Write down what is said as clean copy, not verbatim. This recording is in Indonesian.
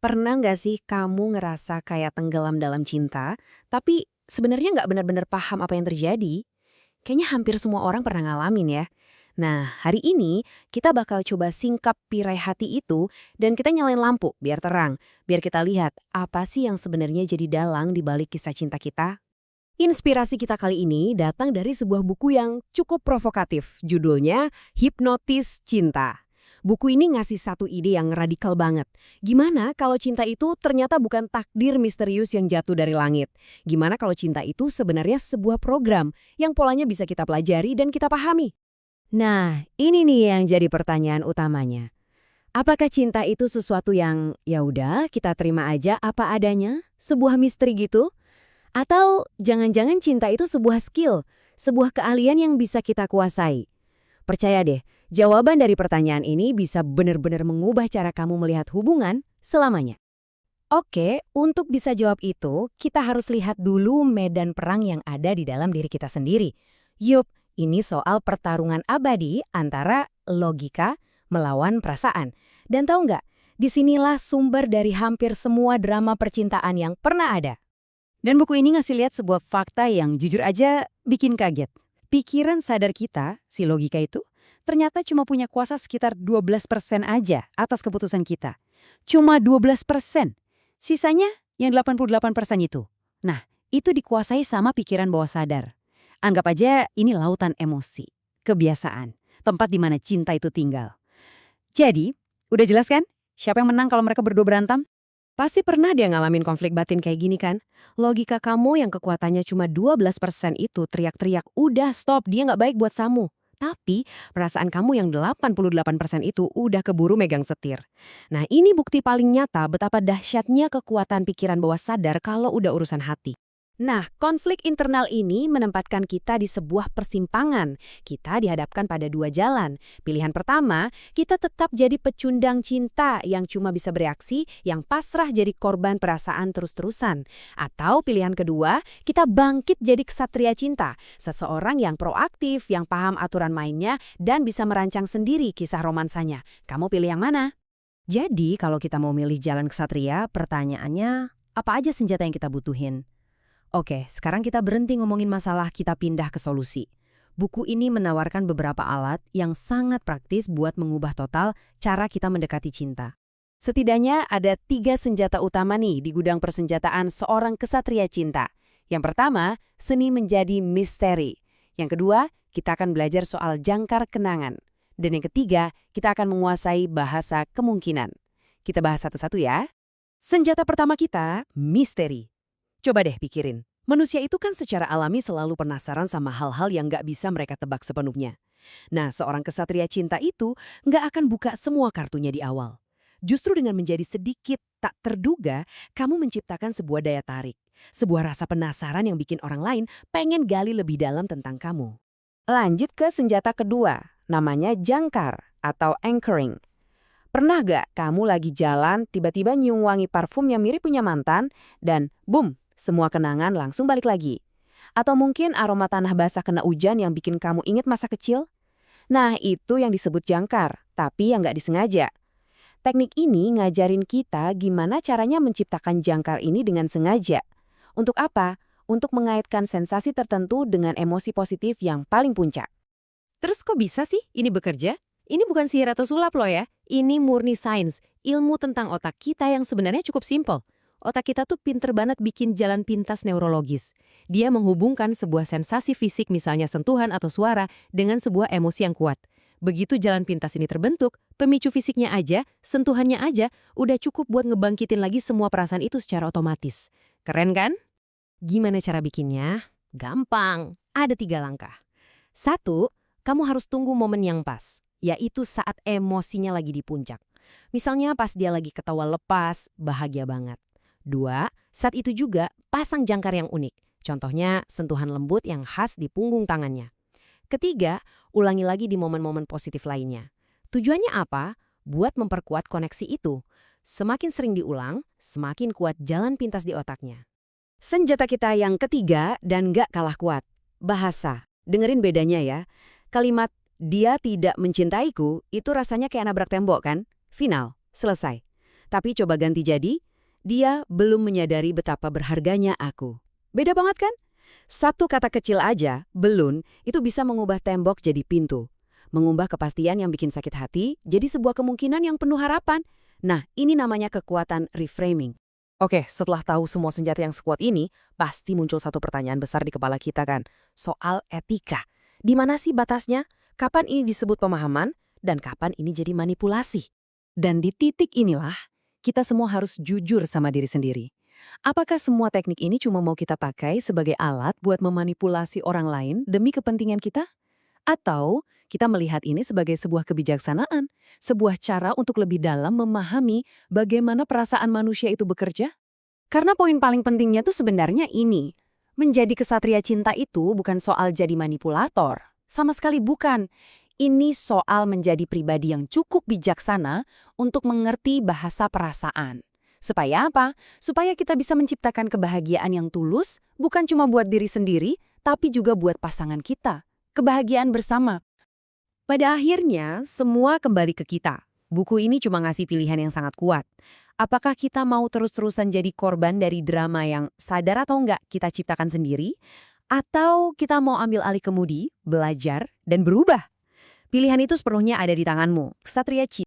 Pernah nggak sih kamu ngerasa kayak tenggelam dalam cinta, tapi sebenarnya nggak benar-benar paham apa yang terjadi? Kayaknya hampir semua orang pernah ngalamin ya. Nah, hari ini kita bakal coba singkap pirai hati itu dan kita nyalain lampu biar terang, biar kita lihat apa sih yang sebenarnya jadi dalang di balik kisah cinta kita. Inspirasi kita kali ini datang dari sebuah buku yang cukup provokatif, judulnya Hipnotis Cinta. Buku ini ngasih satu ide yang radikal banget. Gimana kalau cinta itu ternyata bukan takdir misterius yang jatuh dari langit? Gimana kalau cinta itu sebenarnya sebuah program yang polanya bisa kita pelajari dan kita pahami? Nah, ini nih yang jadi pertanyaan utamanya. Apakah cinta itu sesuatu yang ya udah kita terima aja apa adanya? Sebuah misteri gitu? Atau jangan-jangan cinta itu sebuah skill, sebuah keahlian yang bisa kita kuasai? Percaya deh, jawaban dari pertanyaan ini bisa benar-benar mengubah cara kamu melihat hubungan selamanya. Oke, untuk bisa jawab itu, kita harus lihat dulu medan perang yang ada di dalam diri kita sendiri. Yup, ini soal pertarungan abadi antara logika melawan perasaan. Dan tahu nggak, disinilah sumber dari hampir semua drama percintaan yang pernah ada. Dan buku ini ngasih lihat sebuah fakta yang jujur aja bikin kaget. Pikiran sadar kita, si logika itu, ternyata cuma punya kuasa sekitar 12% aja atas keputusan kita. Cuma 12%. Sisanya yang 88% itu. Nah, itu dikuasai sama pikiran bawah sadar. Anggap aja ini lautan emosi, kebiasaan, tempat di mana cinta itu tinggal. Jadi, udah jelas kan? Siapa yang menang kalau mereka berdua berantem? Pasti pernah dia ngalamin konflik batin kayak gini kan? Logika kamu yang kekuatannya cuma 12% itu teriak-teriak, udah stop, dia nggak baik buat kamu. Tapi perasaan kamu yang 88% itu udah keburu megang setir. Nah ini bukti paling nyata betapa dahsyatnya kekuatan pikiran bawah sadar kalau udah urusan hati. Nah, konflik internal ini menempatkan kita di sebuah persimpangan. Kita dihadapkan pada dua jalan. Pilihan pertama, kita tetap jadi pecundang cinta yang cuma bisa bereaksi, yang pasrah jadi korban perasaan terus-terusan. Atau pilihan kedua, kita bangkit jadi ksatria cinta, seseorang yang proaktif, yang paham aturan mainnya, dan bisa merancang sendiri kisah romansanya. Kamu pilih yang mana? Jadi, kalau kita mau milih jalan ksatria, pertanyaannya, apa aja senjata yang kita butuhin? Oke, sekarang kita berhenti ngomongin masalah, kita pindah ke solusi. Buku ini menawarkan beberapa alat yang sangat praktis buat mengubah total cara kita mendekati cinta. Setidaknya ada 3 senjata utama nih di gudang persenjataan seorang kesatria cinta. Yang pertama, seni menjadi misteri. Yang kedua, kita akan belajar soal jangkar kenangan. Dan yang ketiga, kita akan menguasai bahasa kemungkinan. Kita bahas satu-satu ya. Senjata pertama kita, misteri. Coba deh pikirin, manusia itu kan secara alami selalu penasaran sama hal-hal yang nggak bisa mereka tebak sepenuhnya. Nah, seorang kesatria cinta itu nggak akan buka semua kartunya di awal. Justru dengan menjadi sedikit tak terduga, kamu menciptakan sebuah daya tarik. Sebuah rasa penasaran yang bikin orang lain pengen gali lebih dalam tentang kamu. Lanjut ke senjata kedua, namanya jangkar atau anchoring. Pernah gak kamu lagi jalan, tiba-tiba nyium wangi parfum yang mirip punya mantan, dan boom! Semua kenangan langsung balik lagi. Atau mungkin aroma tanah basah kena hujan yang bikin kamu ingat masa kecil? Nah, itu yang disebut jangkar, tapi yang nggak disengaja. Teknik ini ngajarin kita gimana caranya menciptakan jangkar ini dengan sengaja. Untuk apa? Untuk mengaitkan sensasi tertentu dengan emosi positif yang paling puncak. Terus kok bisa sih ini bekerja? Ini bukan sihir atau sulap loh ya. Ini murni sains, ilmu tentang otak kita yang sebenarnya cukup simpel. Otak kita tuh pinter banget bikin jalan pintas neurologis. Dia menghubungkan sebuah sensasi fisik misalnya sentuhan atau suara dengan sebuah emosi yang kuat. Begitu jalan pintas ini terbentuk, pemicu fisiknya aja, sentuhannya aja, udah cukup buat ngebangkitin lagi semua perasaan itu secara otomatis. Keren kan? Gimana cara bikinnya? Gampang. Ada 3 langkah. 1, kamu harus tunggu momen yang pas, yaitu saat emosinya lagi di puncak. Misalnya pas dia lagi ketawa lepas, bahagia banget. 2, saat itu juga pasang jangkar yang unik. Contohnya sentuhan lembut yang khas di punggung tangannya. 3, ulangi lagi di momen-momen positif lainnya. Tujuannya apa? Buat memperkuat koneksi itu. Semakin sering diulang, semakin kuat jalan pintas di otaknya. Senjata kita yang ketiga dan nggak kalah kuat. Bahasa. Dengerin bedanya ya. Kalimat, dia tidak mencintaiku, itu rasanya kayak nabrak tembok kan? Final. Selesai. Tapi coba ganti jadi, dia belum menyadari betapa berharganya aku. Beda banget kan? Satu kata kecil aja, belum, itu bisa mengubah tembok jadi pintu. Mengubah kepastian yang bikin sakit hati jadi sebuah kemungkinan yang penuh harapan. Nah, ini namanya kekuatan reframing. Oke, setelah tahu semua senjata yang sekuat ini, pasti muncul satu pertanyaan besar di kepala kita kan. Soal etika. Di mana sih batasnya? Kapan ini disebut pemahaman? Dan kapan ini jadi manipulasi? Dan di titik inilah, kita semua harus jujur sama diri sendiri. Apakah semua teknik ini cuma mau kita pakai sebagai alat buat memanipulasi orang lain demi kepentingan kita? Atau kita melihat ini sebagai sebuah kebijaksanaan, sebuah cara untuk lebih dalam memahami bagaimana perasaan manusia itu bekerja? Karena poin paling pentingnya tuh sebenarnya ini. Menjadi kesatria cinta itu bukan soal jadi manipulator. Sama sekali bukan. Ini soal menjadi pribadi yang cukup bijaksana untuk mengerti bahasa perasaan. Supaya apa? Supaya kita bisa menciptakan kebahagiaan yang tulus, bukan cuma buat diri sendiri, tapi juga buat pasangan kita. Kebahagiaan bersama. Pada akhirnya, semua kembali ke kita. Buku ini cuma ngasih pilihan yang sangat kuat. Apakah kita mau terus-terusan jadi korban dari drama yang sadar atau enggak kita ciptakan sendiri? Atau kita mau ambil alih kemudi, belajar, dan berubah? Pilihan itu sepenuhnya ada di tanganmu. Ksatria Cinta.